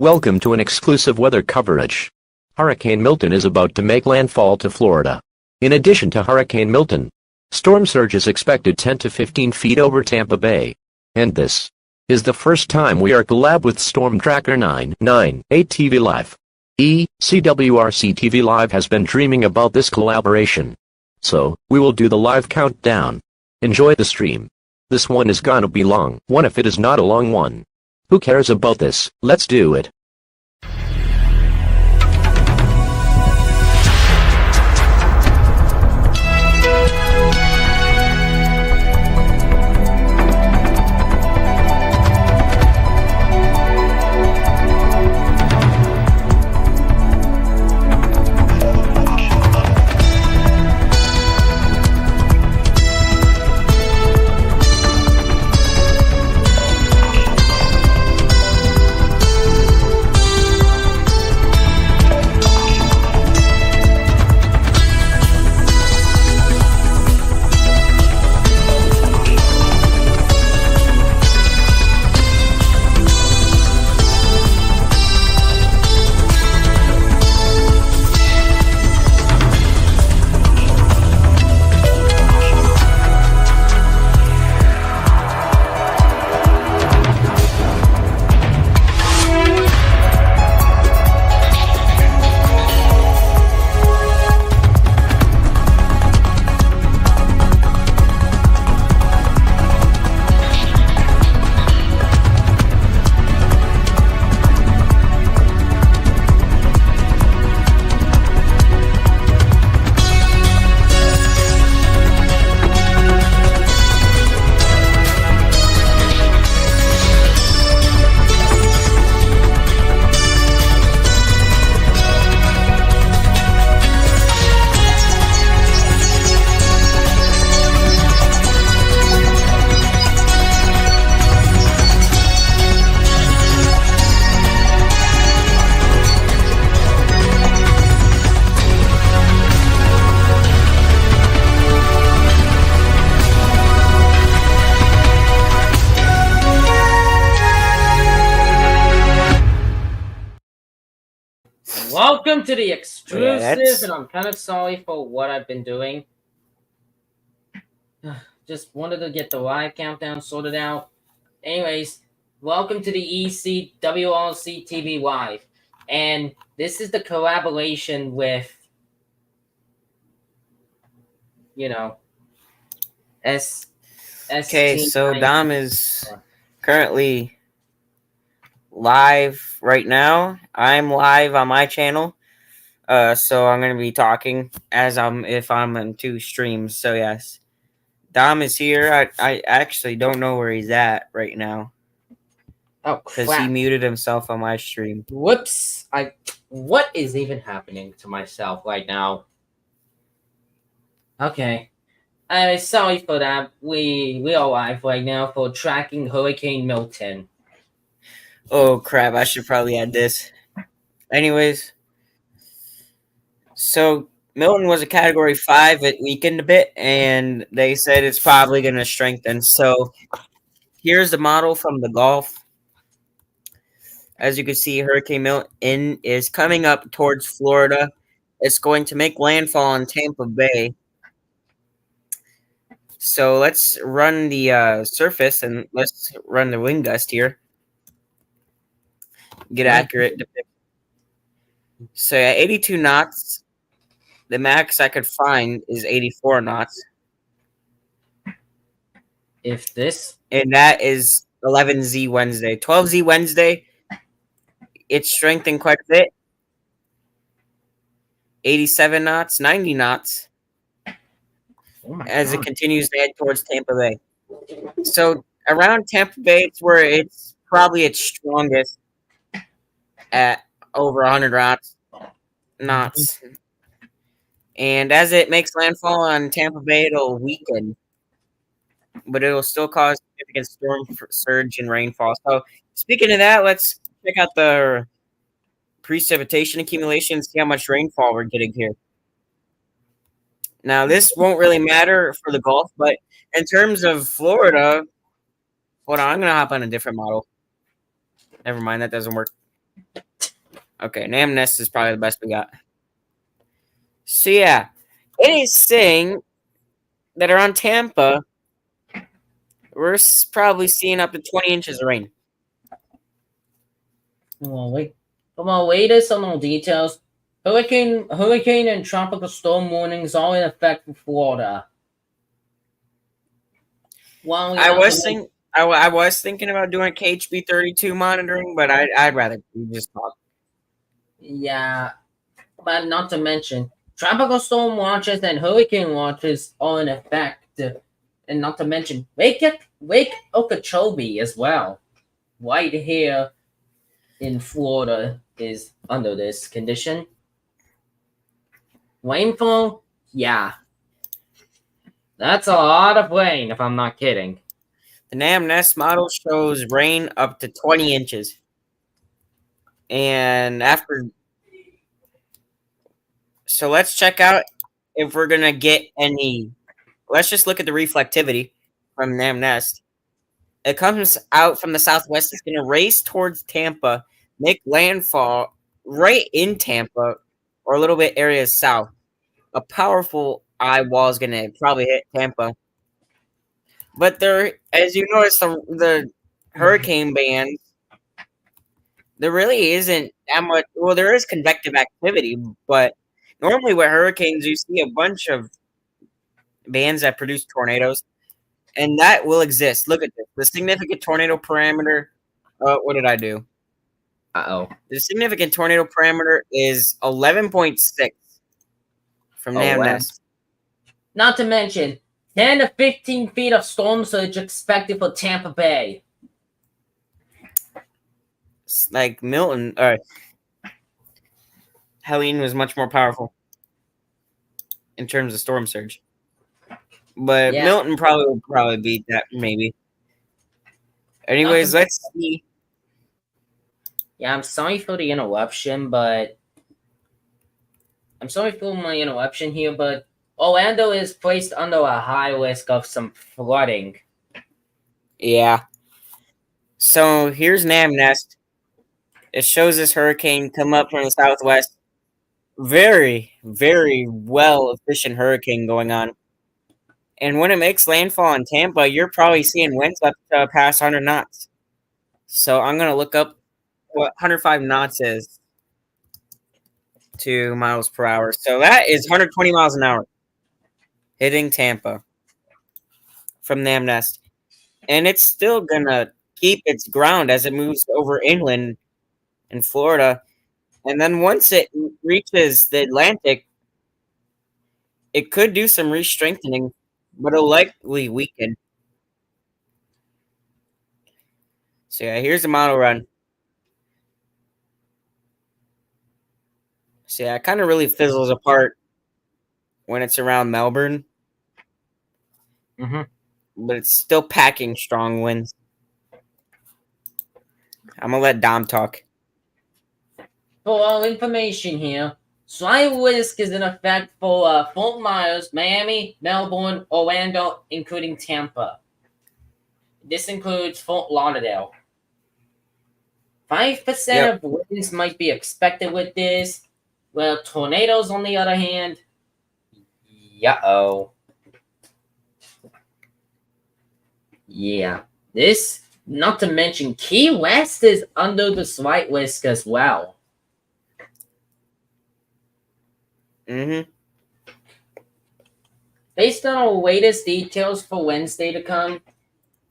Welcome to an exclusive weather coverage. Hurricane Milton is about to make landfall to Florida. In addition to Hurricane Milton, storm surge is expected 10 to 15 feet over Tampa Bay. And this is the first time we are collab with Storm Tracker 998 TV Live. WRC TV Live has been dreaming about this collaboration. So, we will do the live countdown. Enjoy the stream. This one is gonna be long. What if it is not a long one? Who cares about this? Let's do it. Welcome to the exclusive, and I'm kind of sorry for what I've been doing. Just wanted to get the live countdown sorted out. Anyways, welcome to the WRC TV Live. And this is the collaboration with, Okay, so Dom is currently live right now. I'm live on my channel, so I'm going to be talking as if I'm in two streams. So yes, Dom is here. I actually don't know where he's at right now. Oh, because he muted himself on my stream. Whoops! What is even happening to myself right now? Okay, sorry for that. We are live right now for tracking Hurricane Milton. Oh crap, I should probably add this. Anyways, so Milton was a Category 5. It weakened a bit, and they said it's probably going to strengthen. So here's the model from the Gulf. As you can see, Hurricane Milton is coming up towards Florida. It's going to make landfall in Tampa Bay. So let's run the surface, and let's run the wind gust here. Get accurate depiction. So at 82 knots, the max I could find is 84 knots. And that is 11Z Wednesday. 12Z Wednesday, it's strengthened quite a bit. 87 knots, 90 knots, as it continues to head towards Tampa Bay. So around Tampa Bay, it's where it's probably its strongest, at over 100 knots. And as it makes landfall on Tampa Bay, it'll weaken, but it'll still cause significant storm surge and rainfall. So speaking of that, let's check out the precipitation accumulation and see how much rainfall we're getting here. Now, this won't really matter for the Gulf, but in terms of Florida, hold on, I'm going to hop on a different model. Never mind, that doesn't work. Okay, Nam Nest is probably the best we got. So yeah, it is saying that around Tampa, we're probably seeing up to 20 inches of rain. Well, wait. Come on, latest on all details. Hurricane and tropical storm warnings all in effect for Florida. Well, I was thinking about doing KHB 32 monitoring, but I'd rather we just talk. Yeah, but not to mention tropical storm watches and hurricane watches are in effect, and not to mention Lake Okeechobee as well. Right here in Florida is under this condition. Rainfall, yeah, that's a lot of rain. If I'm not kidding. The Nam Nest model shows rain up to 20 inches. And so let's check out if we're going to get any. Let's just look at the reflectivity from Nam Nest. It comes out from the southwest. It's going to race towards Tampa, make landfall right in Tampa or a little bit areas south. A powerful eye wall is going to probably hit Tampa. But there, as you notice, the hurricane bands, there really isn't that much. Well, there is convective activity, but normally with hurricanes, you see a bunch of bands that produce tornadoes, and that will exist. Look at this. The significant tornado parameter. What did I do? Uh-oh. The significant tornado parameter is 11.6 from Nam Nest. Not to mention 10 to 15 feet of storm surge expected for Tampa Bay. It's like Milton, Helene was much more powerful in terms of storm surge. But Yeah. Milton will probably beat that, maybe. Anyways, let's see. Yeah, I'm sorry for the interruption, but I'm sorry for my interruption here, but Orlando is placed under a high risk of some flooding. Yeah. So here's Nam Nest. It shows this hurricane come up from the southwest. Very, very well efficient hurricane going on. And when it makes landfall in Tampa, you're probably seeing winds up to past 100 knots. So I'm going to look up what 105 knots is to miles per hour. So that is 120 miles an hour hitting Tampa from Nam Nest. And it's still going to keep its ground as it moves over inland in Florida. And then once it reaches the Atlantic, it could do some re-strengthening, but it'll likely weaken. So yeah, here's the model run. So yeah, it kind of really fizzles apart when it's around Melbourne. Mm-hmm. But it's still packing strong winds. I'm going to let Dom talk. For all information here, slight risk is in effect for Fort Myers, Miami, Melbourne, Orlando, including Tampa. This includes Fort Lauderdale. 5% of winds might be expected with this. Well, tornadoes, on the other hand, yeah. This, not to mention, Key West is under the slight risk as well. Mm-hmm. Based on our latest details for Wednesday to come,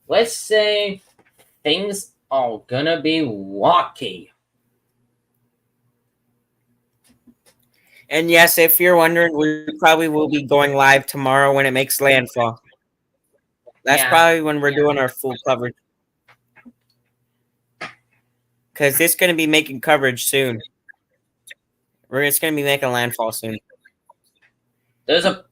let's say things are gonna be rocky. And yes, if you're wondering, we probably will be going live tomorrow when it makes landfall. That's probably when we're doing our full coverage. Because it's going to be making coverage soon. It's going to be making landfall soon. There's a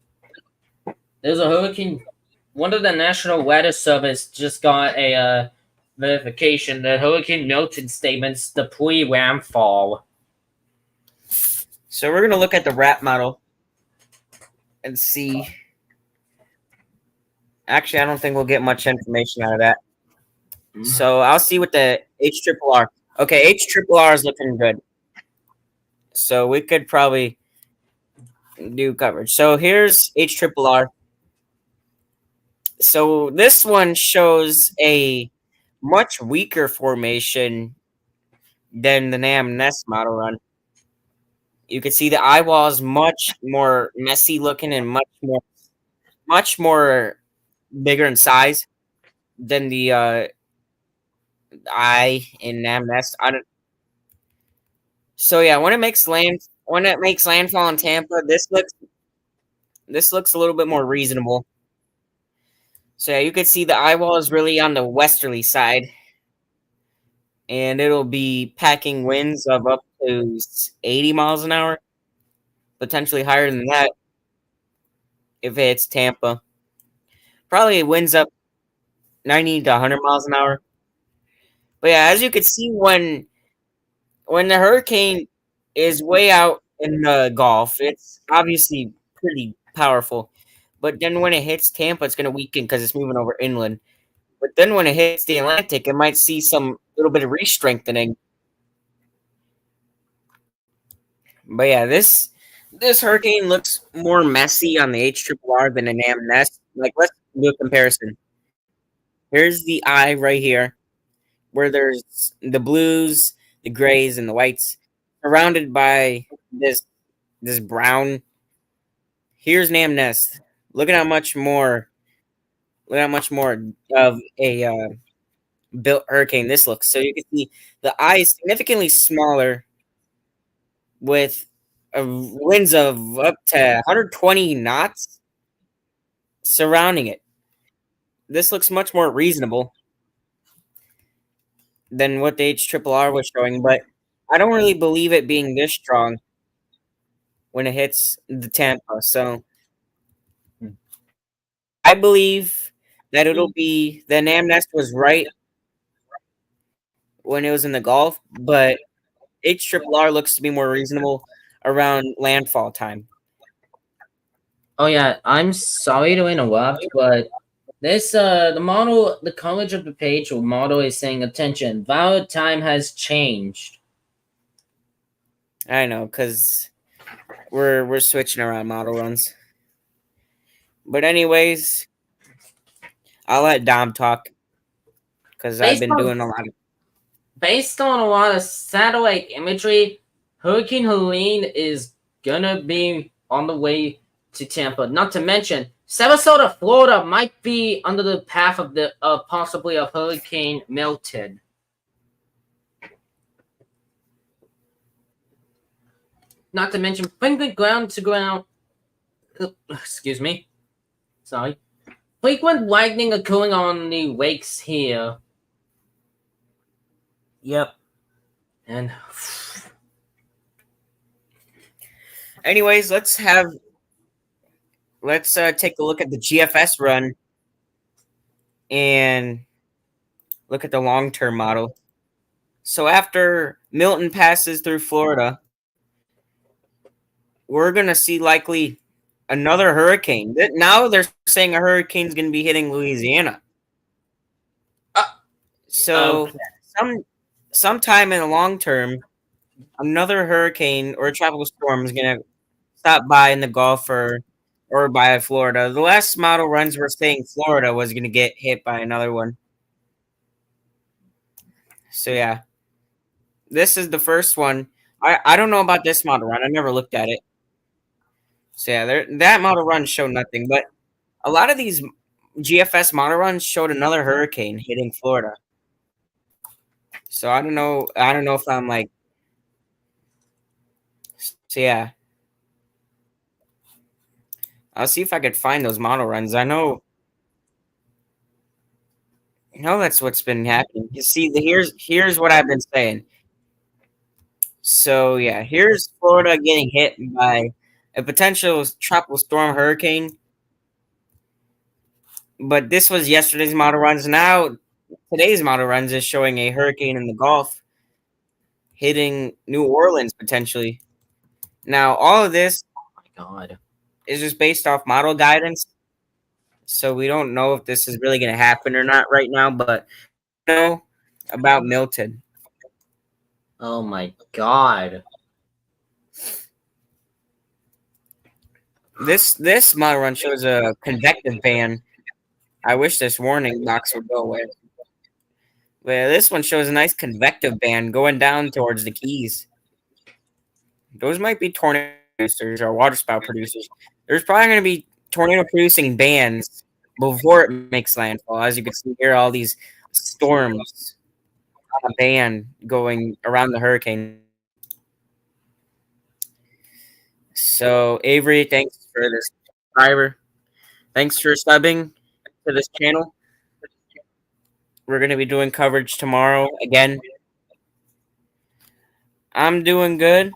hurricane. One of the National Weather Service just got a verification that Hurricane Milton statements the pre-landfall. So we're going to look at the RAP model and see. Actually, I don't think we'll get much information out of that. So I'll see what the HRRR. Okay, HRRR is looking good. So we could probably do coverage. So here's HRRR. So this one shows a much weaker formation than the NAM Nest model run. You can see the eye wall is much more messy looking and much more bigger in size than the eye in NAM Nest. So yeah, when it makes landfall in Tampa, this looks a little bit more reasonable. So yeah, you can see the eye wall is really on the westerly side, and it'll be packing winds of up to 80 miles an hour, potentially higher than that if it hits Tampa. Probably winds up 90 to 100 miles an hour. But yeah, as you can see, when the hurricane is way out in the Gulf, it's obviously pretty powerful. But then when it hits Tampa, it's going to weaken because it's moving over inland. But then when it hits the Atlantic, it might see some little bit of re-strengthening. But yeah, this hurricane looks more messy on the HRRR than a NAM Nest. Like, let's do a comparison. Here's the eye right here, where there's the blues, the grays, and the whites, surrounded by this brown. Here's NAM Nest. Look at how much more of a built hurricane this looks. So you can see the eye is significantly smaller, with winds of up to 120 knots surrounding it. This looks much more reasonable than what the HRRR was showing, but I don't really believe it being this strong when it hits the Tampa. So I believe that it'll be the NAM Nest was right when it was in the Gulf, but HRRR looks to be more reasonable around landfall time. Oh yeah, I'm sorry to interrupt, but this the coverage of the page or model is saying attention, valid time has changed. I know, because we're switching around model runs. But anyways, I'll let Dom talk because I've been doing a lot of. Based on a lot of satellite imagery, Hurricane Helene is gonna be on the way to Tampa. Not to mention, Sarasota, Florida might be under the path of the possibly of Hurricane Milton. Not to mention, frequent ground to ground. Excuse me. Sorry. Frequent lightning occurring on the wakes here. Yep. And anyways, let's take a look at the GFS run and look at the long-term model. So after Milton passes through Florida, we're going to see likely another hurricane. Now they're saying a hurricane is going to be hitting Louisiana. So sometime in the long term, another hurricane or a tropical storm is going to stop by in the Gulf or by Florida. The last model runs were saying Florida was going to get hit by another one. So yeah, this is the first one. I don't know about this model run. I never looked at it. So yeah, that model run showed nothing. But a lot of these GFS model runs showed another hurricane hitting Florida. So I don't know if I'm like. So yeah, I'll see if I could find those model runs. I know that's what's been happening. You see, here's what I've been saying. So yeah, here's Florida getting hit by a potential tropical storm hurricane. But this was yesterday's model runs. Now today's model runs is showing a hurricane in the Gulf hitting New Orleans potentially. Now all of this, oh my God, is just based off model guidance. So we don't know if this is really going to happen or not right now, but we know about Milton. Oh my God. This model run shows a convective band. I wish this warning box would go away. But this one shows a nice convective band going down towards the keys. Those might be tornado producers or water spout producers. There's probably going to be tornado producing bands before it makes landfall. As you can see here, all these storms on a band going around the hurricane. So Avery, thanks for this subscriber. Thanks for subbing to this channel. We're going to be doing coverage tomorrow again. I'm doing good.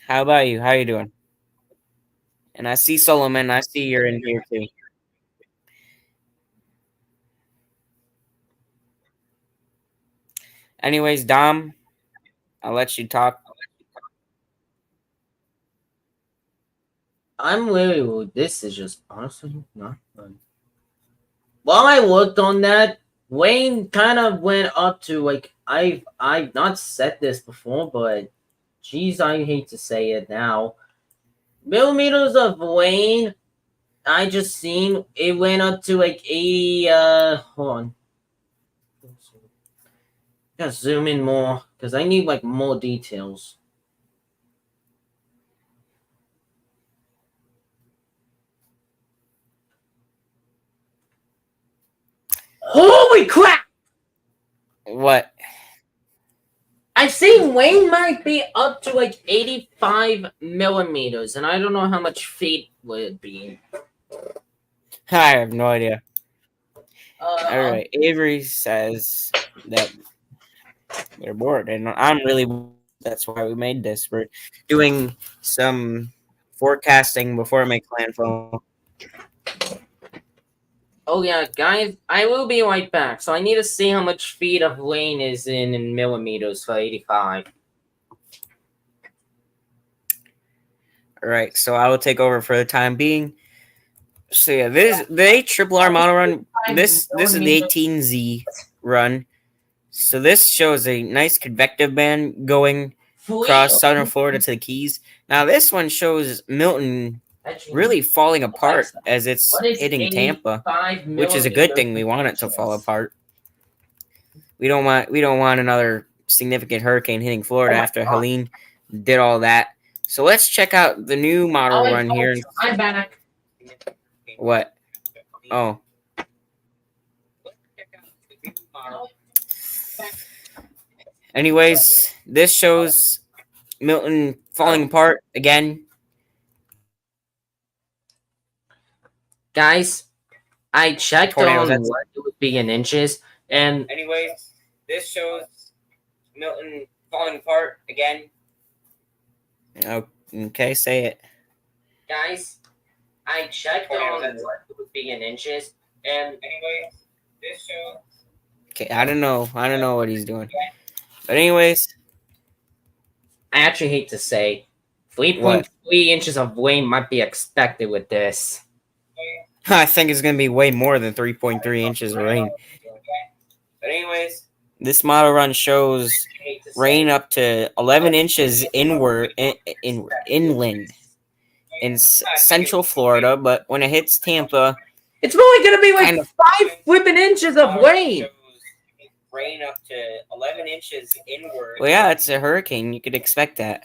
How about you? How you doing? And I see Solomon. I see you're in here too. Anyways, Dom, I'll let you talk. I'm really. This is just honestly not fun. While I worked on that, Wayne kind of went up to like I've not said this before, but geez, I hate to say it now. Millimeters of Wayne, I just seen it went up to like 80. Hold on. Gotta zoom in more because I need like more details. Holy crap! What? I've seen Wayne might be up to like 85 millimeters, and I don't know how much feet would it be. I have no idea. All right. Avery says that they're bored, and I'm really bored. That's why we made this. We're doing some forecasting before it makes landfall. Oh yeah, guys, I will be right back. So I need to see how much feet of Wayne is in millimeters for 85. All right, so I will take over for the time being. So yeah, the triple R model run. This is the 18Z run. So this shows a nice convective band going across southern Florida to the Keys. Now this one shows Milton really falling apart as it's hitting Tampa, which is a good thing. We want it to fall apart. We don't want another significant hurricane hitting Florida after Helene did all that. So let's check out the new model run here. I'm back. What? Oh. Anyways, this shows Milton falling apart again. Guys, I checked on what it would be in inches, and anyways, this shows Milton falling apart again. Okay, say it. Guys, I checked on what it would be in inches, and anyways, this shows. Okay, I don't know what he's doing. But anyways, I actually hate to say, 3.3 inches of rain might be expected with this. I think it's going to be way more than 3.3 inches of rain. But anyways, this model run shows rain up to 11 inches inland in central Florida, but when it hits Tampa, it's really going to be like 5 flipping inches of rain. Rain up to 11 inches inward. Well, yeah, it's a hurricane. You could expect that.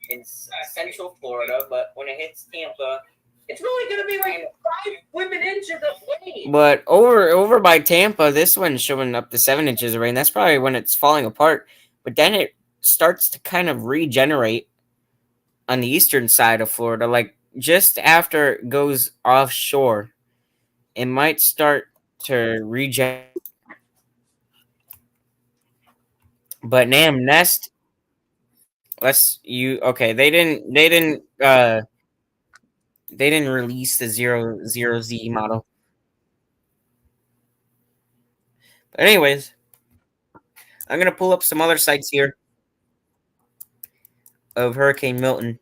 In central Florida, but when it hits Tampa, it's really going to be like 5 flipping inches of rain. But over by Tampa, this one's showing up to 7 inches of rain. That's probably when it's falling apart. But then it starts to kind of regenerate on the eastern side of Florida. Like just after it goes offshore, it might start to regenerate. But Nam Nest, okay. They didn't release the 00Z model. But anyways, I'm gonna pull up some other sites here of Hurricane Milton.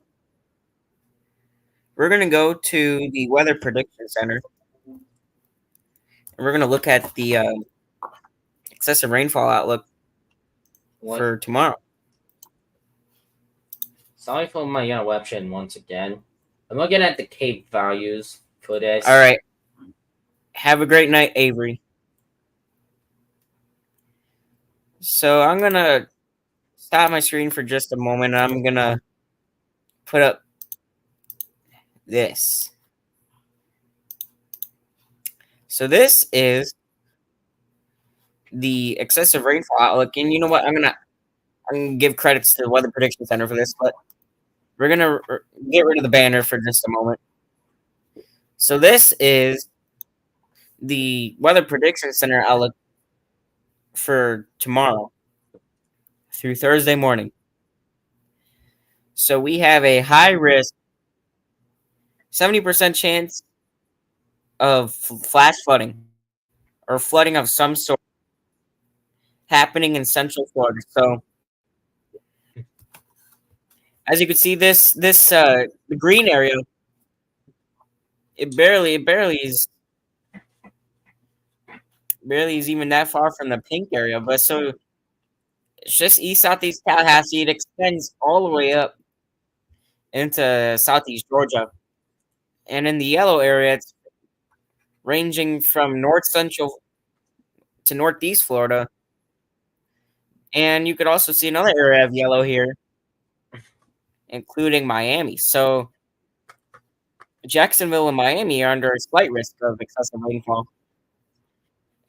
We're gonna go to the Weather Prediction Center, and we're gonna look at the excessive rainfall outlook for tomorrow. Sorry for my interruption once again. I'm looking at the Cape values for this. All right. Have a great night, Avery. So I'm gonna stop my screen for just a moment. I'm gonna put up this. So this is the excessive rainfall outlook, and you know what? I'm gonna give credits to the Weather Prediction Center for this, but we're gonna get rid of the banner for just a moment. So this is the Weather Prediction Center outlook for tomorrow through Thursday morning. So we have a high risk, 70% chance of flash flooding or flooding of some sort happening in Central Florida. So as you can see, the green area, it barely is even that far from the pink area. But so it's just east southeast Tallahassee. It extends all the way up into southeast Georgia, and in the yellow area, it's ranging from north central to northeast Florida. And you could also see another area of yellow here, including Miami. So Jacksonville and Miami are under a slight risk of excessive rainfall.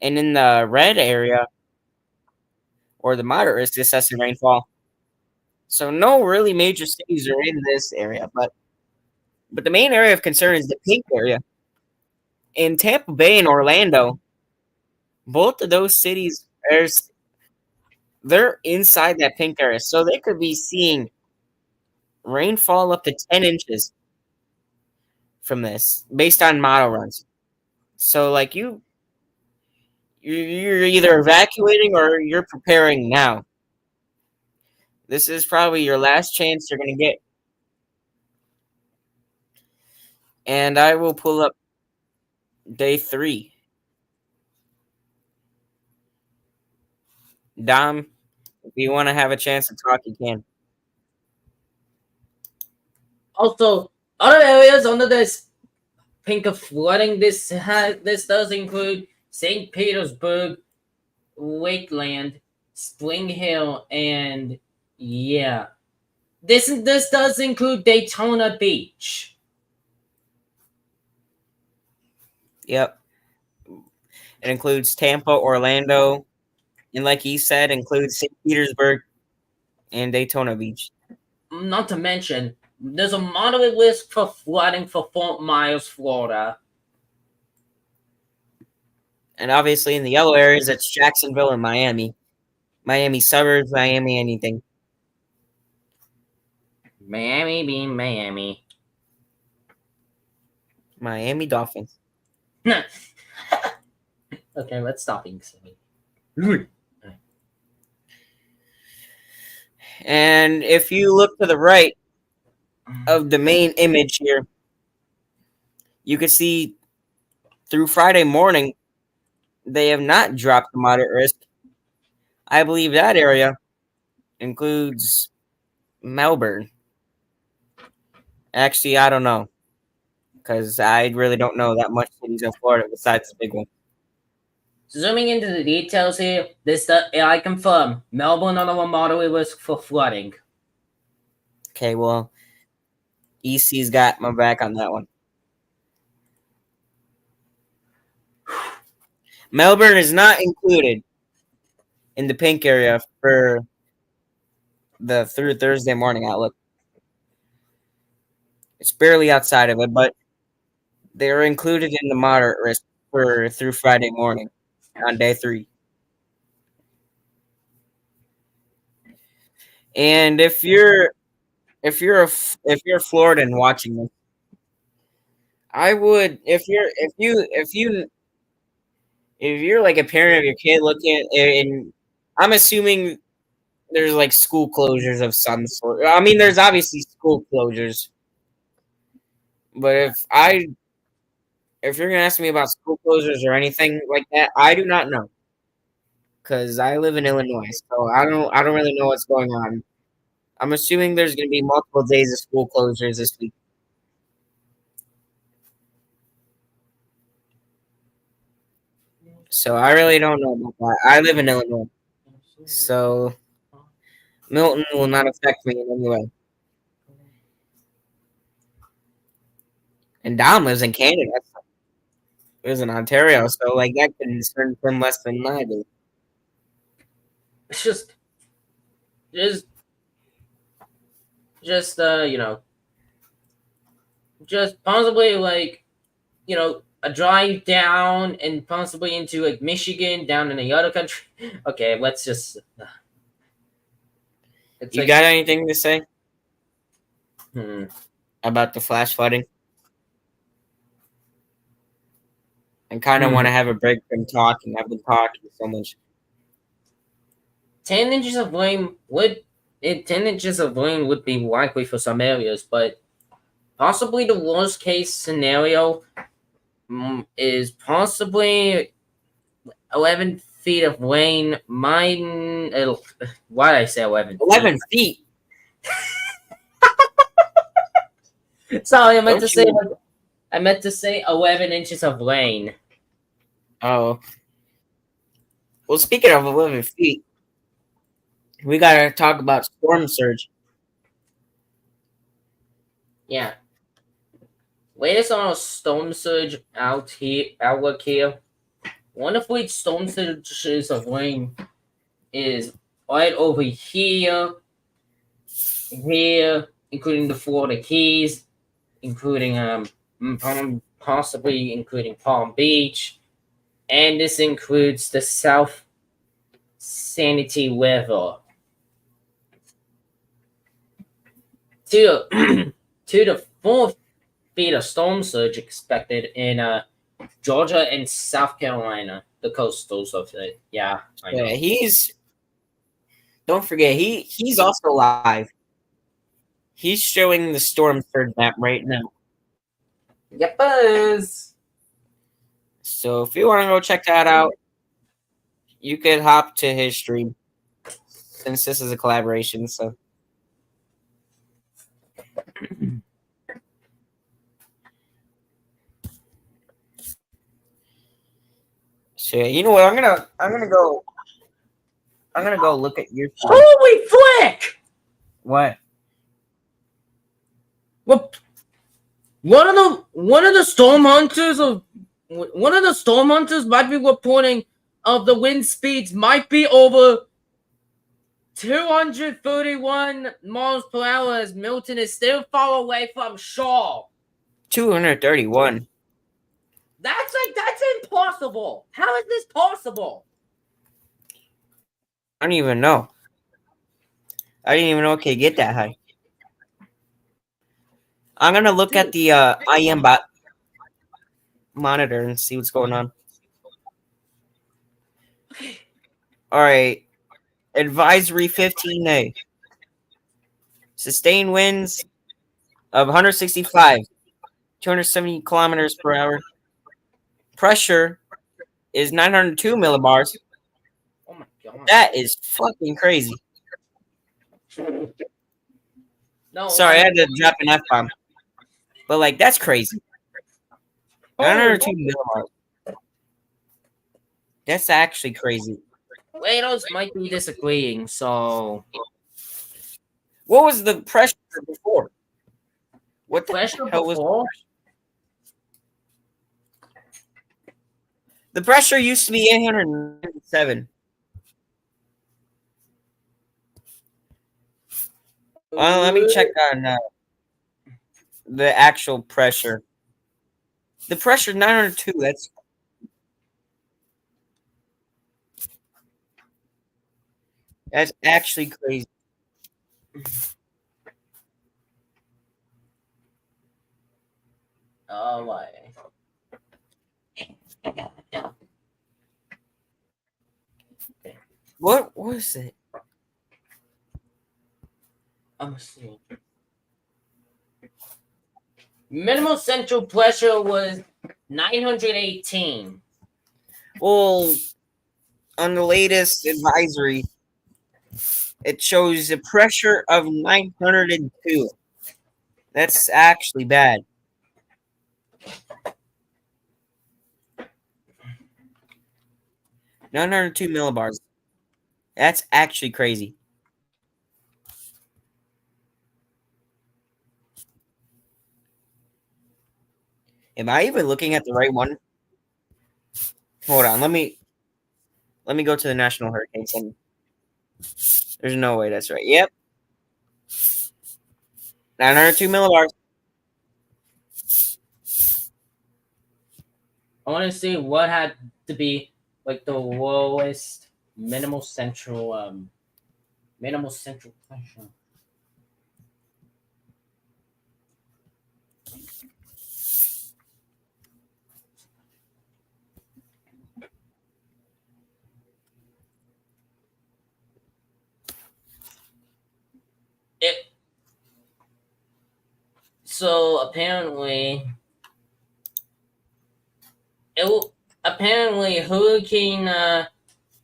And in the red area, or the moderate risk of excessive rainfall, so no really major cities are in this area, but the main area of concern is the pink area. In Tampa Bay and Orlando, both of those cities, they're inside that pink area, so they could be seeing rainfall up to 10 inches from this, based on model runs. So, like, you're either evacuating or you're preparing now. This is probably your last chance you're going to get. And I will pull up day 3. Dom, if you want to have a chance to talk, you can. Also, other areas under this pink of flooding, this does include St. Petersburg, Lakeland, Spring Hill, and yeah, this does include Daytona Beach. Yep. It includes Tampa, Orlando, and like he said, includes St. Petersburg and Daytona Beach. Not to mention, there's a moderate risk for flooding for Fort Myers, Florida. And obviously in the yellow areas, it's Jacksonville and Miami. Miami suburbs, Miami anything. Miami being Miami. Miami Dolphins. Okay, let's stop being silly. And if you look to the right of the main image here, you can see through Friday morning, they have not dropped the moderate risk. I believe that area includes Melbourne. Actually, I don't know, because I really don't know that much cities in Florida besides the big one. Zooming into the details here, I confirm Melbourne under a moderate risk for flooding. Okay, well, EC's got my back on that one. Melbourne is not included in the pink area for the through Thursday morning outlook. It's barely outside of it, but they're included in the moderate risk for through Friday morning on day 3. And if you're a Floridan watching this, I would if you're like a parent of your kid looking at, and I'm assuming there's like school closures of some sort. I mean, there's obviously school closures, but if you're gonna ask me about school closures or anything like that, I do not know, because I live in Illinois, so I don't really know what's going on. I'm assuming there's gonna be multiple days of school closures this week. So I really don't know about that. I live in Illinois, so Milton will not affect me in any way. And Dom lives in Canada. Lives in Ontario, so like that could concern him less than I do. It's just you know, just possibly like, you know, a drive down and possibly into like Michigan, down in the other country. Okay, let's just. It's You like, got anything to say hmm. about the flash flooding? I kind of want to have a break from talking. I've been talking so much. 10 inches of rain would 10 inches of rain would be likely for some areas, but possibly the worst case scenario is possibly 11 feet of rain. Why did I say 11? 11 feet. Sorry, Don't I meant to say 11 inches of rain. Oh. Well, speaking of 11 feet, we gotta talk about storm surge. Yeah. Latest on our storm surge outlook here. One of which storm surges of rain is right over here, including the Florida Keys, including possibly including Palm Beach, and this includes the South Sanity River. To the 4 feet of storm surge expected in Georgia and South Carolina, the coastals of it. Yeah, I know. Yeah, don't forget, he's also live. He's showing the storm surge map right now. Yep, buzz. So if you want to go check that out, you could hop to his stream since this is a collaboration. So yeah, you know what? I'm gonna go look at your stream. Holy flick! What? What? One of the storm hunters might be reporting of the wind speeds might be over 231 miles per hour as Milton is still far away from shore. 231. That's impossible. How is this possible? I don't even know. I didn't even know it could get that high. I'm gonna look at the IM bot monitor and see what's going on. All right, advisory 15A. Sustained winds of 165, 270 kilometers per hour. Pressure is 902 millibars. Oh my god. That is fucking crazy. No, Sorry, I had to drop an F-bomb. But like that's crazy. 902 millibars. That's actually crazy. Lados might be disagreeing, so What was the pressure before? What the pressure hell was before? the pressure used to be 897. Let me check on the actual pressure. The pressure 902. That's actually crazy. Oh my. What was it? I'm seeing. Minimal central pressure was 918. Well, on the latest advisory, it shows a pressure of 902. That's actually bad. 902 millibars. That's actually crazy. Am I even looking at the right one? Hold on, let me go to the National Hurricane Center. There's no way that's right. Yep. 902 millibars. I want to see what had to be like the lowest minimal central pressure. It so apparently Hurricane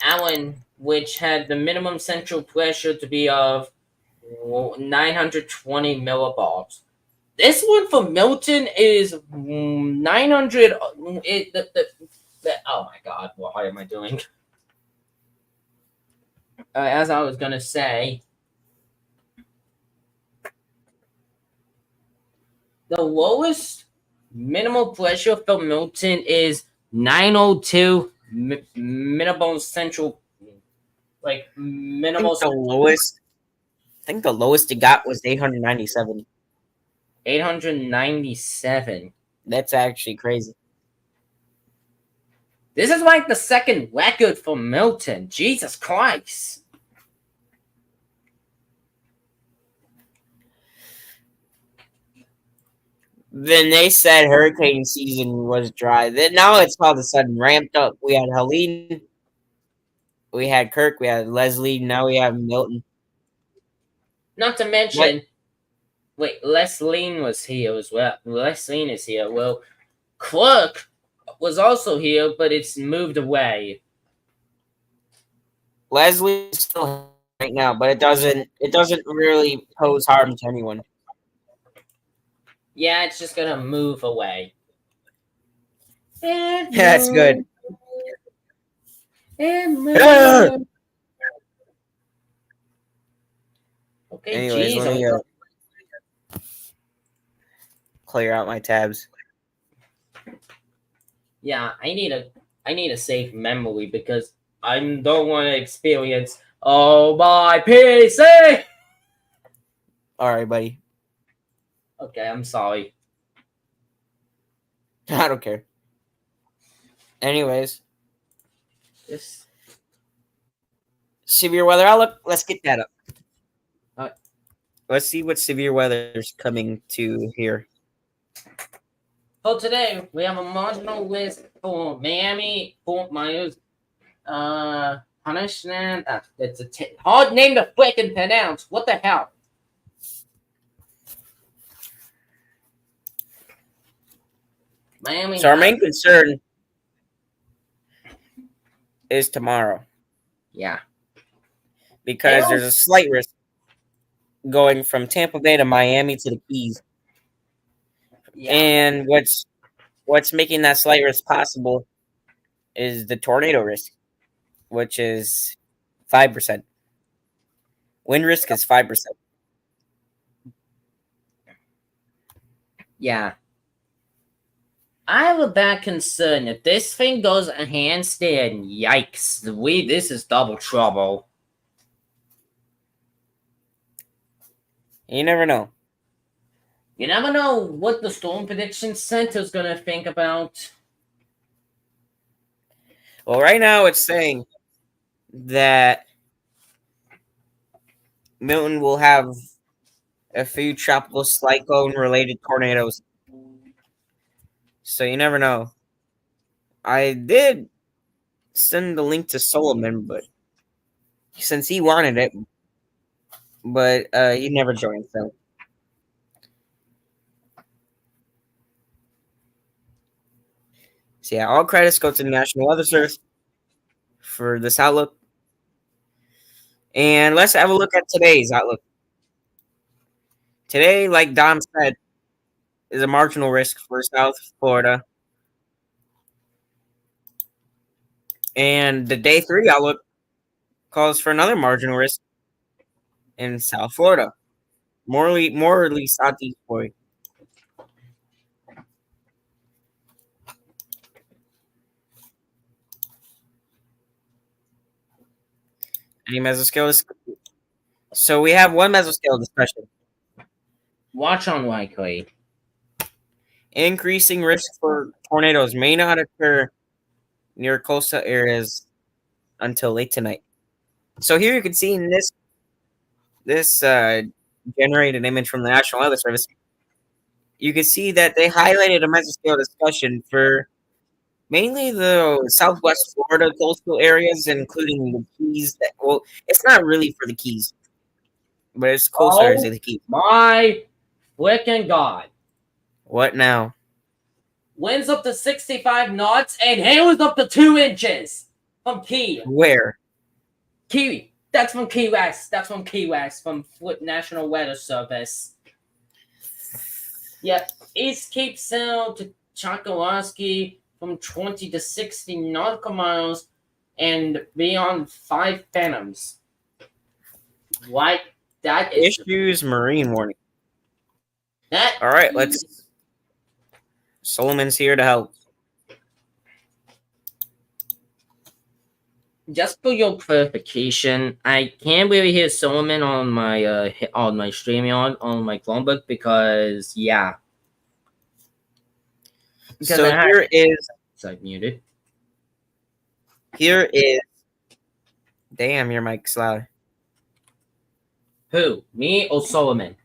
Allen, which had the minimum central pressure to be of 920 millibars. This one for Milton is 900. Oh my god, what am I doing? As I was gonna say, the lowest minimal pressure for Milton is 902 minimal central, like minimal. I think the lowest it got was 897. 897. That's actually crazy. This is like the second record for Milton. Jesus Christ. Then they said hurricane season was dry. Then now it's all of a sudden ramped up. We had Helene, we had Kirk, we had Leslie, now we have Milton. Not to mention, wait, Leslie was here as well. Leslie is here. Well, Clark was also here, but it's moved away. Leslie is still right now, but it doesn't really pose harm to anyone. Yeah, it's just gonna move away. Yeah, that's good. Okay, anyways, geez, let me clear out my tabs. Yeah, I need a safe memory because I don't want to experience. Oh my PC! All right, buddy. Okay, I'm sorry. I don't care. Anyways, This. severe weather outlook. Let's get that up. Alright. Let's see what severe weather is coming to here. So today we have a marginal list for Miami, Fort Myers, punishment. It's a hard name to freaking pronounce. What the hell? Miami. So our main concern is tomorrow. Yeah. Because there's a slight risk going from Tampa Bay to Miami to the Keys. Yeah. And what's making that slight risk possible is the tornado risk, which is 5%. Wind risk is 5%. Yeah. I have a bad concern. If this thing goes a handstand, yikes. This is double trouble. You never know. You never know what the Storm Prediction Center is going to think about. Well, right now it's saying that Milton will have a few tropical cyclone-related tornadoes. So you never know. I did send the link to Solomon, but since he wanted it, but he never joined, so. So yeah, all credits go to the National Weather Service for this outlook. And let's have a look at today's outlook. Today, like Dom said, is a marginal risk for South Florida. And the day 3 outlook calls for another marginal risk in South Florida, morally southeast Florida. Any mesoscale? So we have one mesoscale discussion. Watch unlikely. Increasing risk for tornadoes may not occur near coastal areas until late tonight. So here you can see in this generated image from the National Weather Service, you can see that they highlighted a mesoscale discussion for mainly the Southwest Florida coastal areas, including the Keys. Well, it's not really for the Keys, but it's coastal areas of the Keys. My freaking God. What now? Winds up to 65 knots and hail is up to 2 inches from Key. Where? Key. That's from Key West. That's from Key West, from National Weather Service. Yep. East Cape Sound to Chokoloskee from 20 to 60 nautical miles and beyond 5 fathoms. What? That is Issues marine warning. that. All right, let's. Solomon's here to help. Just for your clarification, I can't really hear Solomon on my StreamYard on my Chromebook because yeah. Because So here is. So muted. Here is. Damn, your mic's loud. Who? Me or Solomon?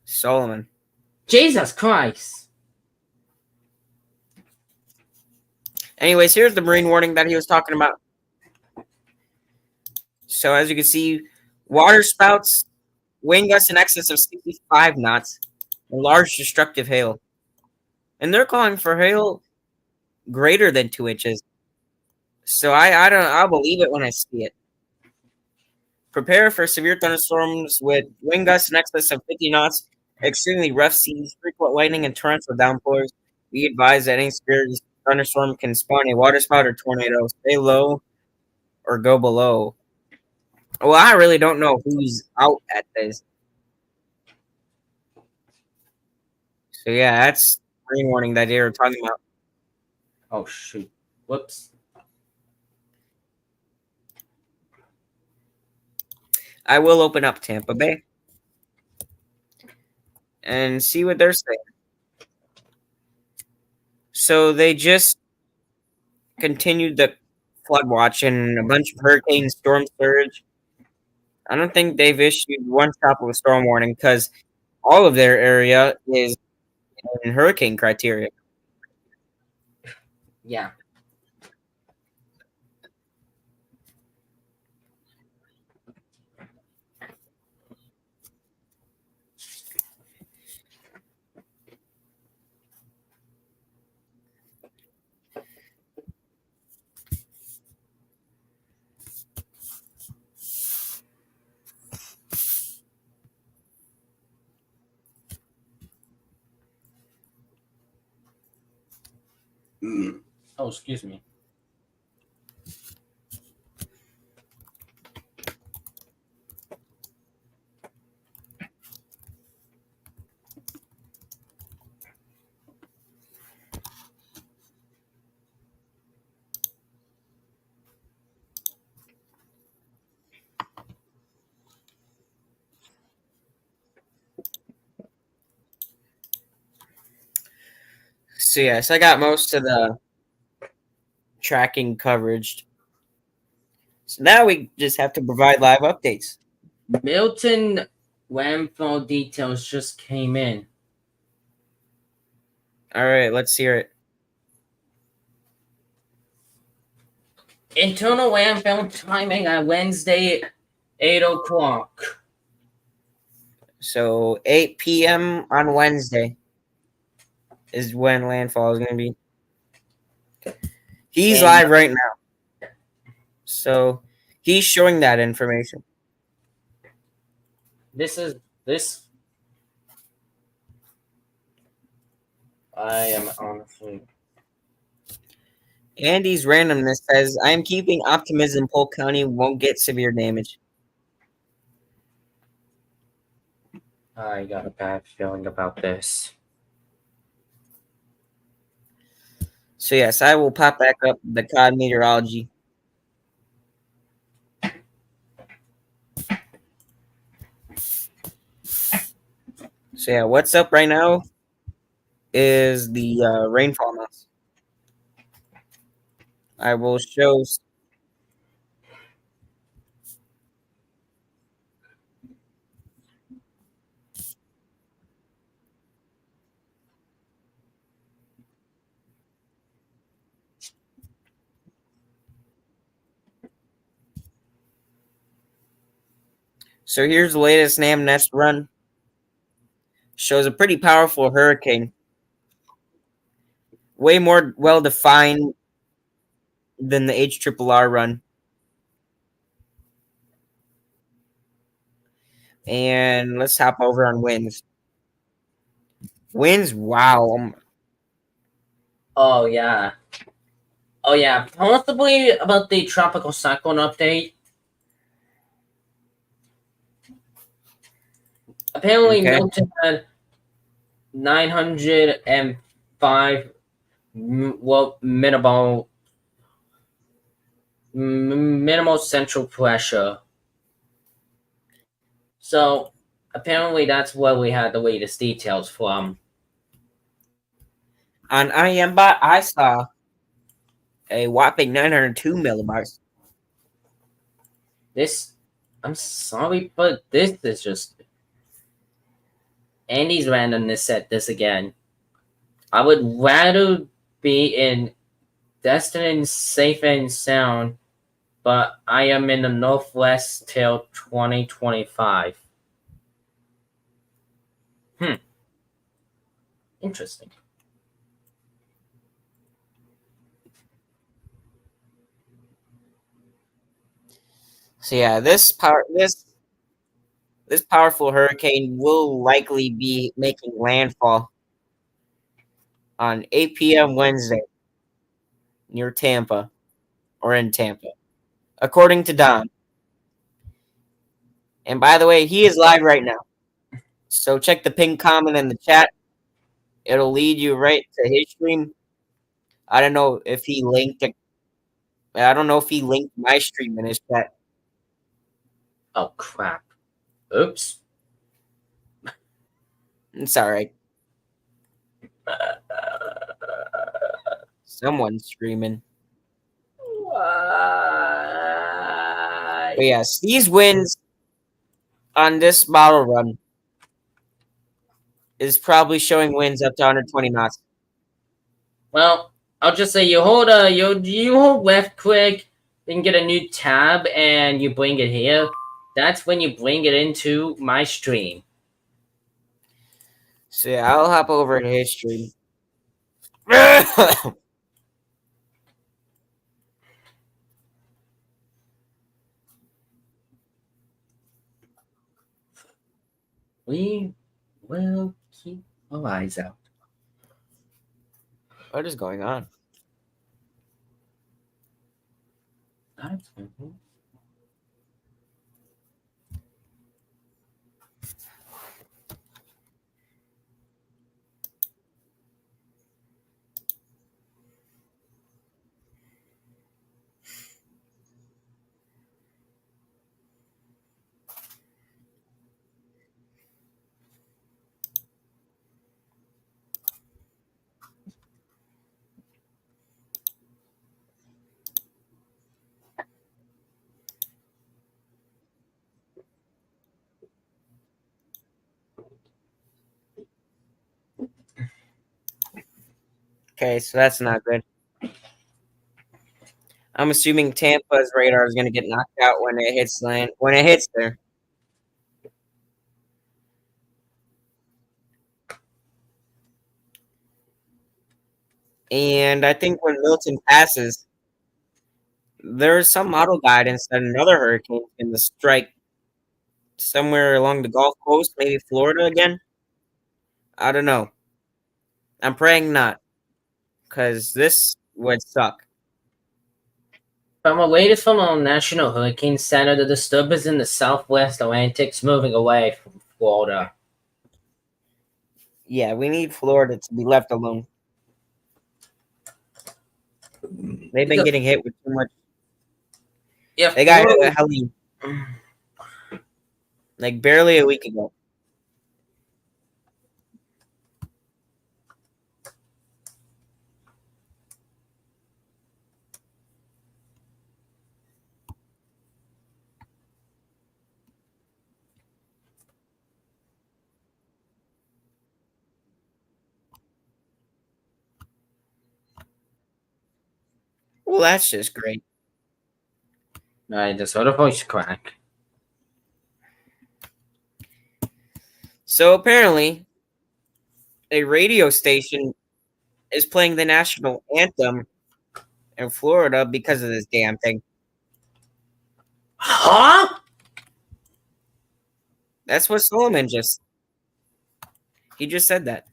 Solomon. Jesus Christ. Anyways, here's the marine warning that he was talking about. So as you can see, water spouts, wind gusts in excess of 65 knots, and large destructive hail. And they're calling for hail greater than 2 inches. So I'll believe it when I see it. Prepare for severe thunderstorms with wind gusts in excess of 50 knots, extremely rough seas, frequent lightning, and torrential downpours. Be advised that any severe thunderstorm can spawn a waterspout or tornado. Stay low or go below. Well, I really don't know who's out at this. So yeah, that's marine warning that they were talking about. Oh shoot. Whoops. I will open up Tampa Bay and see what they're saying. So they just continued the flood watch and a bunch of hurricane storm surge. I don't think they've issued one tropical storm warning because all of their area is in hurricane criteria. Yeah. Oh, excuse me. So yes, I got most of the tracking coverage. So now we just have to provide live updates. Milton landfall details just came in. All right, let's hear it. Internal landfill timing on Wednesday, 8 o'clock. So 8 p.m. on Wednesday is when landfall is going to be. He's live right now. So he's showing that information. This. I am honestly. Andy's randomness says, I am keeping optimism Polk County won't get severe damage. I got a bad feeling about this. So yes, I will pop back up the COD meteorology. So yeah, what's up right now is the rainfall amounts. I will show. So here's the latest NAM Nest run. Shows a pretty powerful hurricane. Way more well defined than the HRRR run. And let's hop over on winds. Winds, wow. Oh yeah. Oh yeah. Possibly about the tropical cyclone update. Apparently, Okay. Milton had 905 minimal central pressure. So apparently that's where we had the latest details from. On IMBot, I saw a whopping 902 millibars. This, I'm sorry, but this is just Andy's randomness said this again. I would rather be in destined safe and sound, but I am in the Northwest till 2025. Interesting. So yeah, this powerful hurricane will likely be making landfall on 8 p.m. Wednesday near Tampa or in Tampa, according to Don. And by the way, he is live right now. So check the pinned comment in the chat. It'll lead you right to his stream. I don't know if he linked it. I don't know if he linked my stream in his chat. Oh crap. Oops. It's all right. Someone's screaming. Why? But yes, these wins on this model run is probably showing winds up to 120 knots. Well, I'll just say you hold left click, then get a new tab, and you bring it here. That's when you bring it into my stream. So yeah, I'll hop over to his stream. We will keep our eyes out. What is going on? Okay, so that's not good. I'm assuming Tampa's radar is going to get knocked out when it hits land. When it hits there. And I think when Milton passes, there's some model guidance that another hurricane is going to strike somewhere along the Gulf Coast, maybe Florida again. I don't know. I'm praying not, because this would suck. From the latest from the National Hurricane Center, the disturbance in the southwest Atlantic is moving away from Florida. Yeah, we need Florida to be left alone. They've been getting hit with too much. Yeah, They got Florida- Helene like barely a week ago. Well, that's just great. I just heard a voice crack. So apparently, a radio station is playing the national anthem in Florida because of this damn thing. Huh? That's what Solomon he just said that.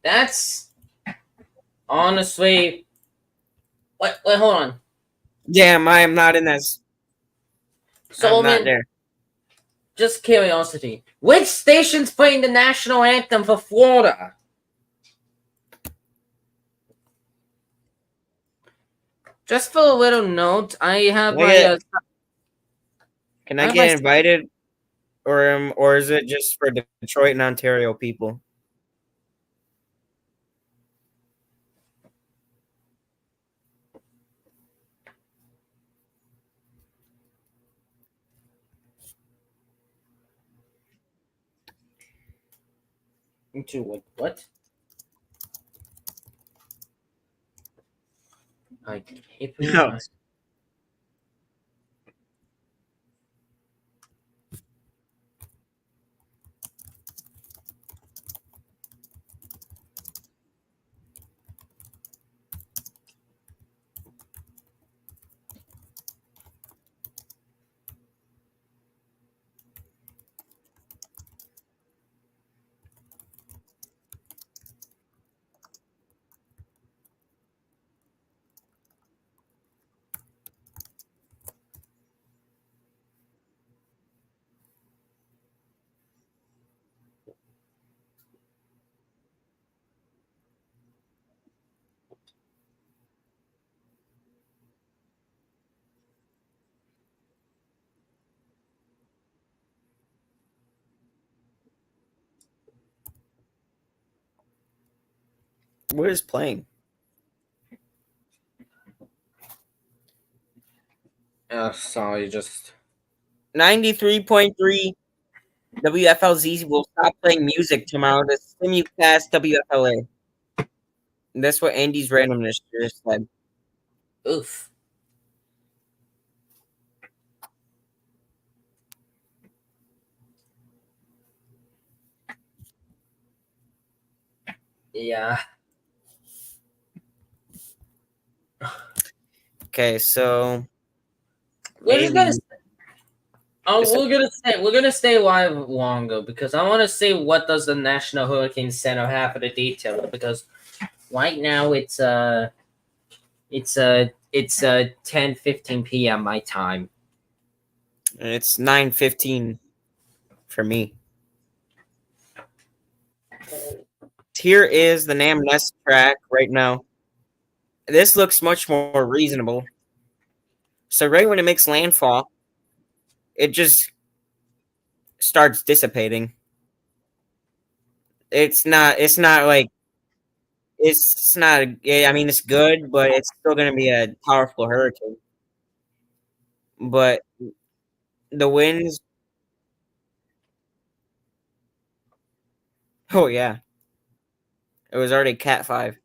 That's honestly. Wait, hold on. Damn, I am not in this. I'm not Solomon, there. just curiosity. Which station's playing the national anthem for Florida? Just for a little note, I have Can I get invited, or is it just for Detroit and Ontario people? into what? I can't No. What is playing? Sorry, just 93.3 WFLZ will stop playing music tomorrow to simulcast WFLA. That's what Andy's randomness just said. oof. Yeah. Okay, so We're just gonna. maybe- We're gonna stay live longer because I want to see what does the National Hurricane Center have for the detail, because right now it's 10:15 p.m. my time. it's 9:15 for me. Here is the Nam Nest track right now. This looks much more reasonable. So right when it makes landfall, it just starts dissipating. It's not like it's not I mean it's good, but it's still going to be a powerful hurricane. But the winds, oh yeah. It was already Cat 5.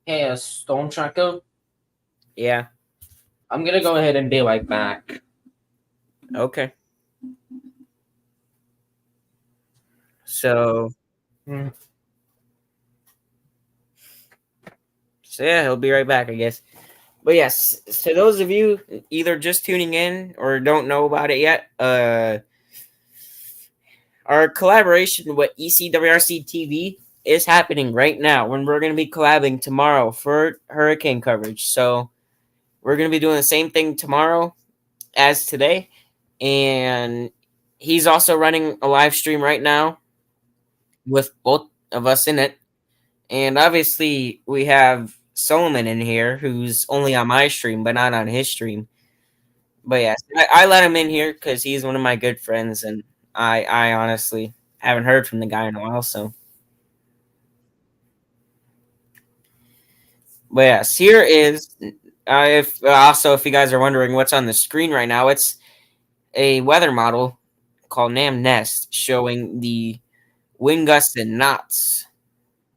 Hey, Storm Tracker. Yeah. I'm gonna go ahead and be right back. Okay. So So yeah, he'll be right back, I guess. But yes, to those of you either just tuning in or don't know about it yet, our collaboration with ECWRC TV is happening right now when we're going to be collabing tomorrow for hurricane coverage. So we're going to be doing the same thing tomorrow as today. And he's also running a live stream right now with both of us in it. And obviously, we have Solomon in here who's only on my stream, but not on his stream. But yes, I let him in here because he's one of my good friends, and I honestly haven't heard from the guy in a while. So, but yes, here is if you guys are wondering what's on the screen right now, it's a weather model called Nam Nest showing the wind gusts and knots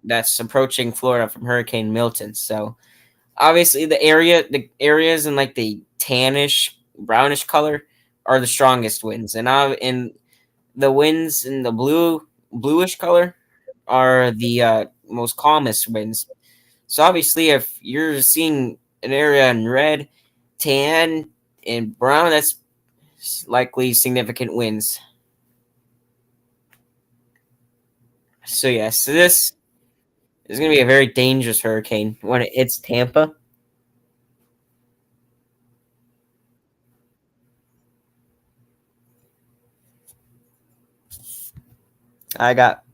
that's approaching Florida from Hurricane Milton. So obviously the areas in like the tannish brownish color are the strongest winds, and the winds in the bluish color are the most calmest winds. So obviously if you're seeing an area in red, tan, and brown, that's likely significant winds. So yes, so this is going to be a very dangerous hurricane when it hits Tampa. I got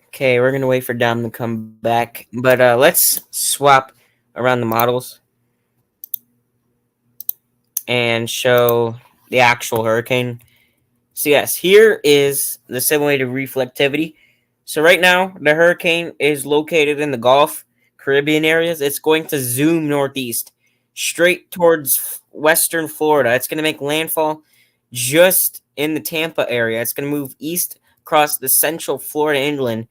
Okay, we're gonna wait for Dom to come back, but let's swap around the models and show the actual hurricane. So yes, here is the simulated reflectivity. So right now, the hurricane is located in the Gulf, Caribbean areas. It's going to zoom northeast, straight towards western Florida. It's going to make landfall just in the Tampa area. It's going to move east across the central Florida inland.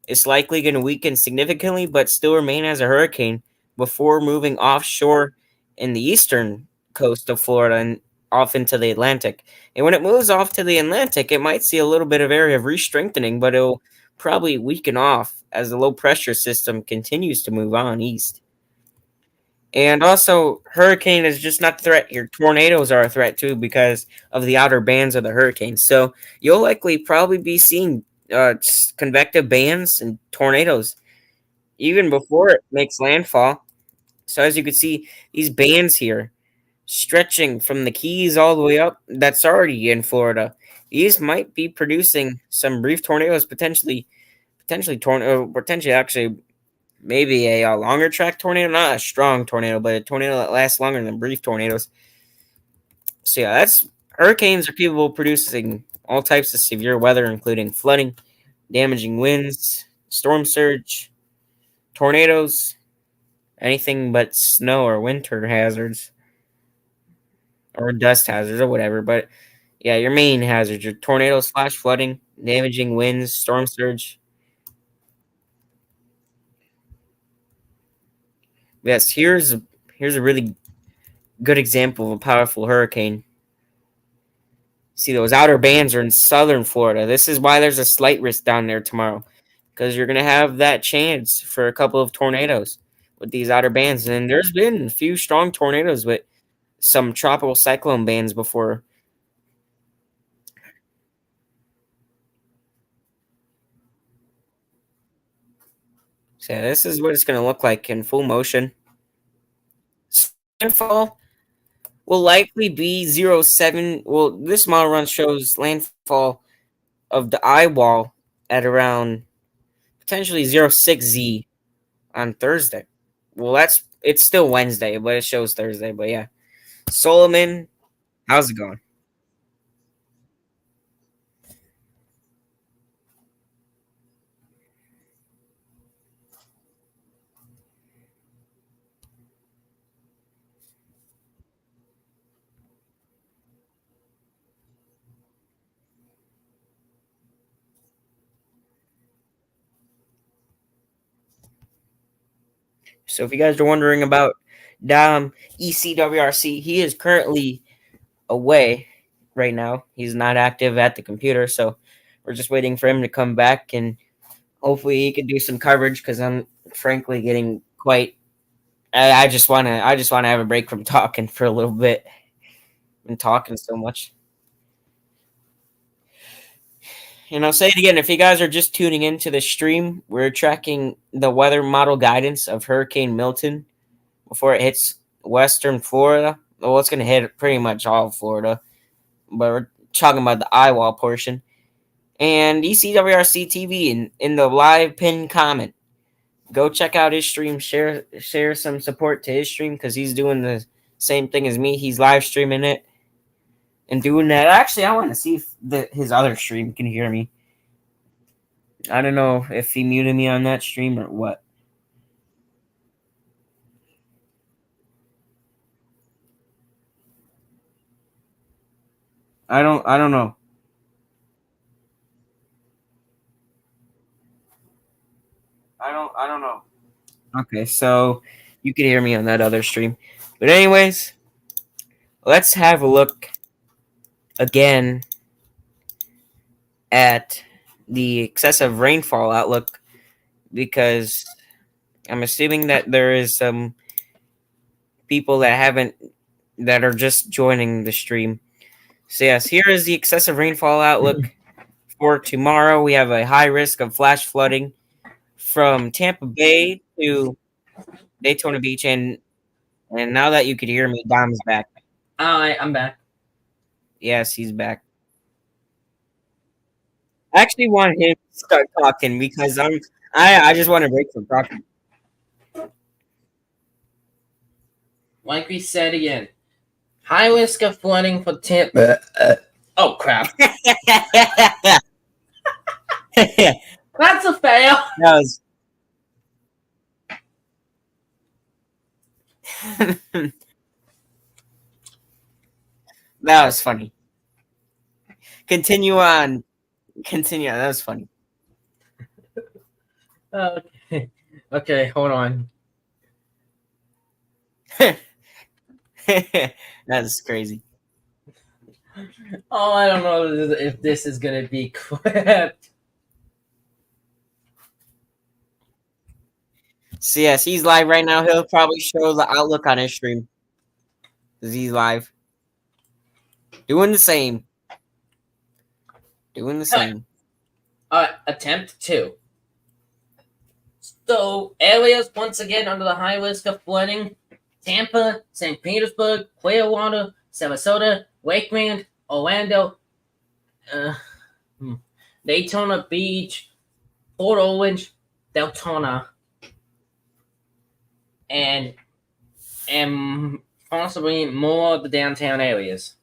It's likely going to weaken significantly, but still remain as a hurricane before moving offshore in the eastern coast of Florida and off into the Atlantic. And when it moves off to the Atlantic, it might see a little bit of area of re-strengthening, but it'll probably weaken off as the low pressure system continues to move on east. And also, hurricane is just not a threat here. Tornadoes are a threat too because of the outer bands of the hurricane. So you'll likely probably be seeing convective bands and tornadoes even before it makes landfall. So as you can see, these bands here stretching from the Keys all the way up, that's already in Florida. These might be producing some brief tornadoes, potentially actually maybe a longer track tornado, not a strong tornado, but a tornado that lasts longer than brief tornadoes. So yeah, that's hurricanes are capable of producing all types of severe weather, including flooding, damaging winds, storm surge, tornadoes, anything but snow or winter hazards or dust hazards or whatever. But yeah, your main hazards are tornadoes, flash flooding, damaging winds, storm surge. Yes, here's a really good example of a powerful hurricane. See, those outer bands are in southern Florida. This is why there's a slight risk down there tomorrow, because you're going to have that chance for a couple of tornadoes with these outer bands. And there's been a few strong tornadoes with some tropical cyclone bands before. So yeah, this is what it's going to look like in full motion. Landfall will likely be 0.7. Well, this model run shows landfall of the eye wall at around potentially 0.6 Z on Thursday. Well, it's still Wednesday, but it shows Thursday. But yeah, Solomon, how's it going? So if you guys are wondering about Dom ECWRC, he is currently away right now. He's not active at the computer, so we're just waiting for him to come back, and hopefully he can do some coverage because I'm frankly getting quite. I just want to have a break from talking for a little bit and talking so much. And I'll say it again, if you guys are just tuning into the stream, we're tracking the weather model guidance of Hurricane Milton before it hits western Florida. Well, it's going to hit pretty much all of Florida, but we're talking about the eyewall portion. And ECWRC TV in the live pinned comment. Go check out his stream. Share some support to his stream because he's doing the same thing as me. He's live streaming it and doing that. Actually, I want to see if his other stream can hear me. I don't know if he muted me on that stream or what. I don't know. I don't know. Okay, so you can hear me on that other stream. But anyways, let's have a look again at the excessive rainfall outlook because I'm assuming that there is some people that are just joining the stream. So yes, here is the excessive rainfall outlook for tomorrow. We have a high risk of flash flooding from Tampa Bay to Daytona Beach, and now that you could hear me, Dom's back. I'm back. Yes, he's back. I actually want him to start talking because I just want to break from talking. Like we said again, high risk of flooding for Tampa. Oh crap! That's a fail. That was funny. Continue on. That was funny. Okay, hold on. That's crazy. Oh, I don't know if this is gonna be clipped. So yes, he's live right now. He'll probably show the outlook on his stream. Because he's live. Doing the same. Attempt 2. So, areas once again under the high risk of flooding: Tampa, St. Petersburg, Clearwater, Sarasota, Lakeland, Orlando, Daytona Beach, Port Orange, Deltona, and possibly more of the downtown areas.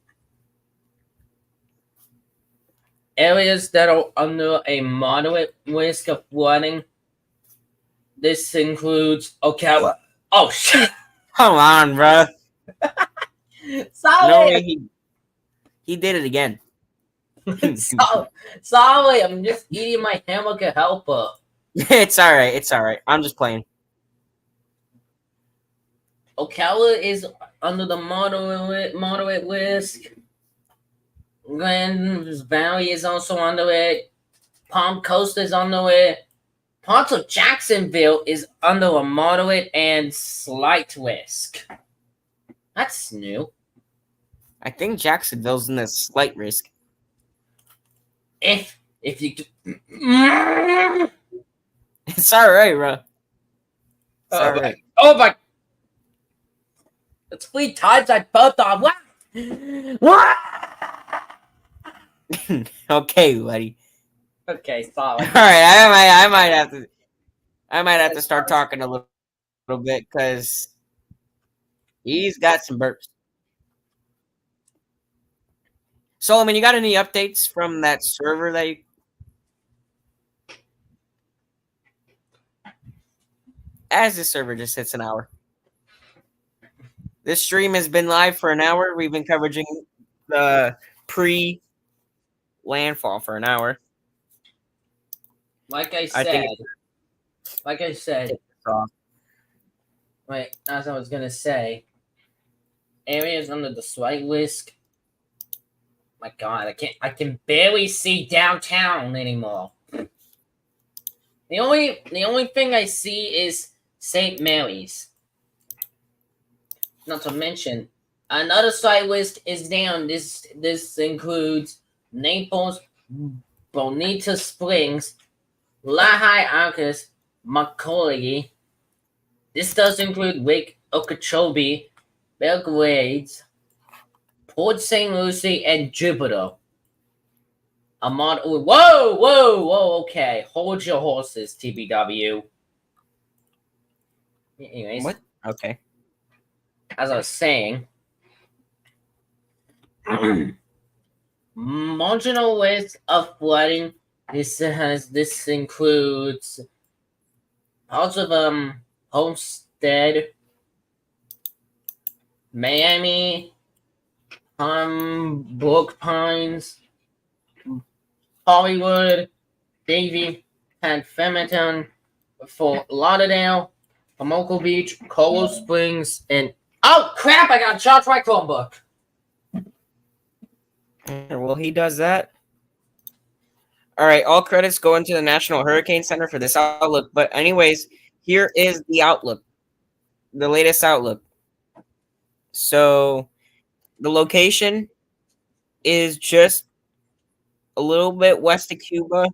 Areas that are under a moderate risk of flooding. This includes Ocala. Oh shit! Come on, bro. Sorry. No way he did it again. Sorry, I'm just eating my hamburger helper. It's all right. I'm just playing. Ocala is under the moderate risk. Grand Valley is also under it. Palm Coast is under it. Parts of Jacksonville is under a moderate and slight risk. That's new. I think Jacksonville's in a slight risk. If you It's all right, bro. It's all right. Oh my! It's 3 times I burped on. What? Okay, buddy. Okay, sorry. All right, I might have to start talking a little bit because he's got some burps. Solomon, you got any updates from that server that you? As this server just hits an hour. This stream has been live for an hour. We've been covering the pre-landfall for an hour. Like I said, Wait, as I was gonna say, areas under the slight risk. My God, I can barely see downtown anymore. The only thing I see is St. Mary's. Not to mention, another site list is down. This includes Naples, Bonita Springs, Lehigh Acres, Macaulay. This does include Lake Okeechobee, Belgrade, Port St. Lucie, and Jupiter. Whoa! Okay, hold your horses, TBW. Anyways, What? Okay. as I was saying, marginal risk of flooding. This includes parts of Homestead, Miami, Brook Pines, Hollywood, Davie, and Flemington, Fort Lauderdale, Tomoko Beach, Coral Springs, and oh crap! I got charged my Chromebook. Well, he does that. All right, all credits go into the National Hurricane Center for this outlook. But anyways, here is the outlook, the latest outlook. So the location is just a little bit west of Cuba,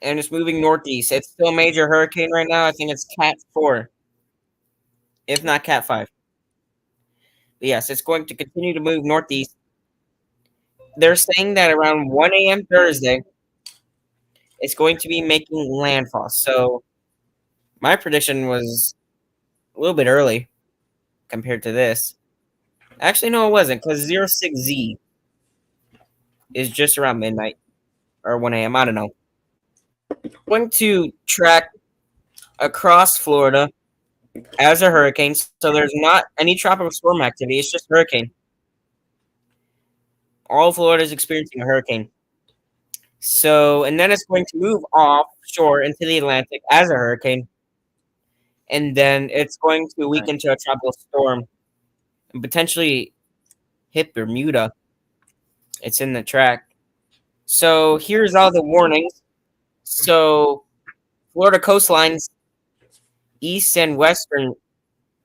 and it's moving northeast. It's still a major hurricane right now. I think it's Cat 4, if not Cat 5. But yes, it's going to continue to move northeast. They're saying that around 1 a.m. Thursday, it's going to be making landfall. So my prediction was a little bit early compared to this. Actually, no, it wasn't, because 06Z is just around midnight or 1 a.m. I don't know. Going to track across Florida as a hurricane, so there's not any tropical storm activity. It's just hurricane. All Florida is experiencing a hurricane. So, and then it's going to move offshore into the Atlantic as a hurricane, and then it's going to weaken to a tropical storm and potentially hit Bermuda. It's in the track. So here's all the warnings. So Florida coastlines, east and western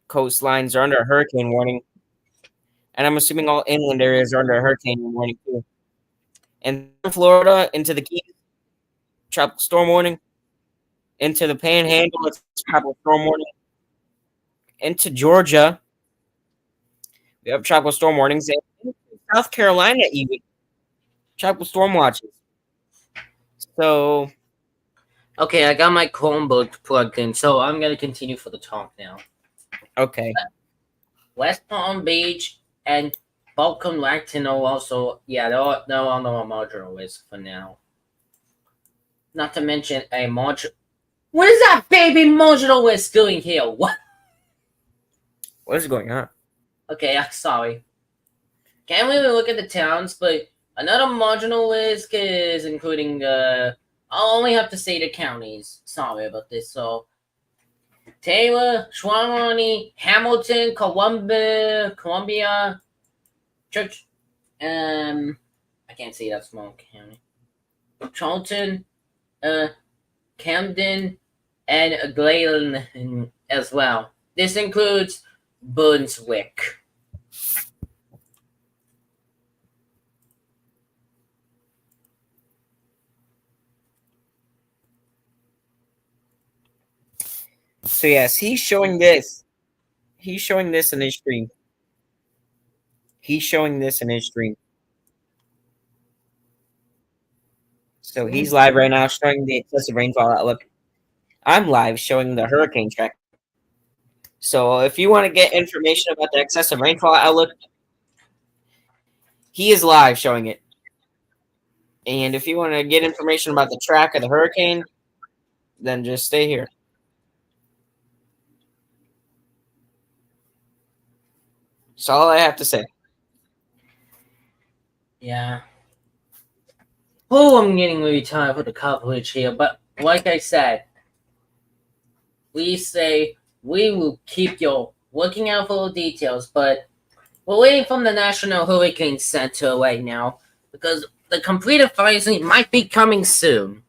coastlines are under a hurricane warning. And I'm assuming all inland areas are under a hurricane warning too. And Florida into the Keys, tropical storm warning. Into the Panhandle, it's tropical storm warning. Into Georgia, we have tropical storm warnings. And South Carolina, even tropical storm watches. So, okay, I got my Chromebook plugged in, so I'm gonna continue for the talk now. okay. West Palm Beach and Boca Raton also, yeah, they're on the marginal risk for now. Not to mention a marginal. What is that baby marginal risk doing here? What? What is going on? Okay, I'm sorry. Can't really look at the towns, but another marginal risk is including I'll only have to say the counties. Sorry about this. So Taylor, Shawnee, Hamilton, Columbia, Church, I can't say that small county. Charlton, Camden, and Glayland as well. This includes Brunswick. So yes, he's showing this. He's showing this in his stream. He's showing this in his stream. So he's live right now showing the excessive rainfall outlook. I'm live showing the hurricane track. So if you want to get information about the excessive rainfall outlook, he is live showing it. And if you want to get information about the track of the hurricane, then just stay here. That's all I have to say. Yeah. Oh, I'm getting really tired with the coverage here, but like I said, we say we will keep you looking out for the details. But we're waiting from the National Hurricane Center right now because the completed filing might be coming soon.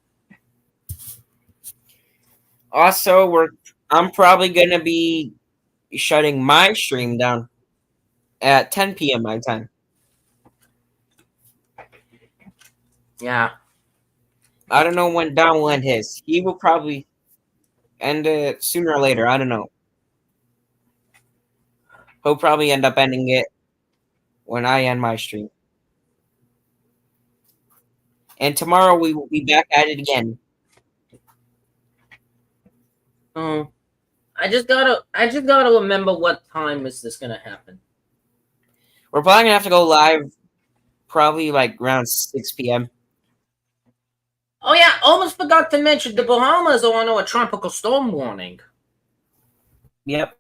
Also, I'm probably gonna be shutting my stream down at 10 p.m. my time. Yeah. I don't know when Don will end his. He will probably end it sooner or later. I don't know. He'll probably end up ending it when I end my stream. And tomorrow we will be back at it again. I just gotta remember what time is this gonna happen. We're probably gonna have to go live probably like around 6 p.m. Oh yeah, almost forgot to mention the Bahamas are on a tropical storm warning. Yep.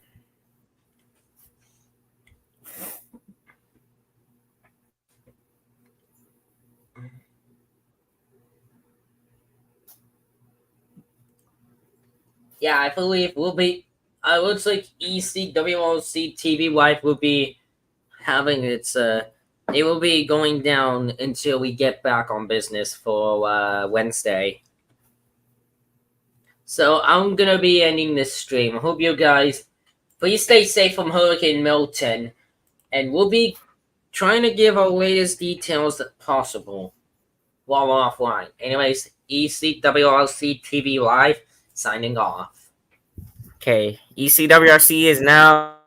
Yeah, I believe we'll be. It looks like ECWLC TV Live will be having its. It will be going down until we get back on business for Wednesday. So I'm gonna be ending this stream. I hope you guys please stay safe from Hurricane Milton, and we'll be trying to give our latest details possible while we're offline. Anyways, ECWLC TV Live signing off. Okay. ECWRC is now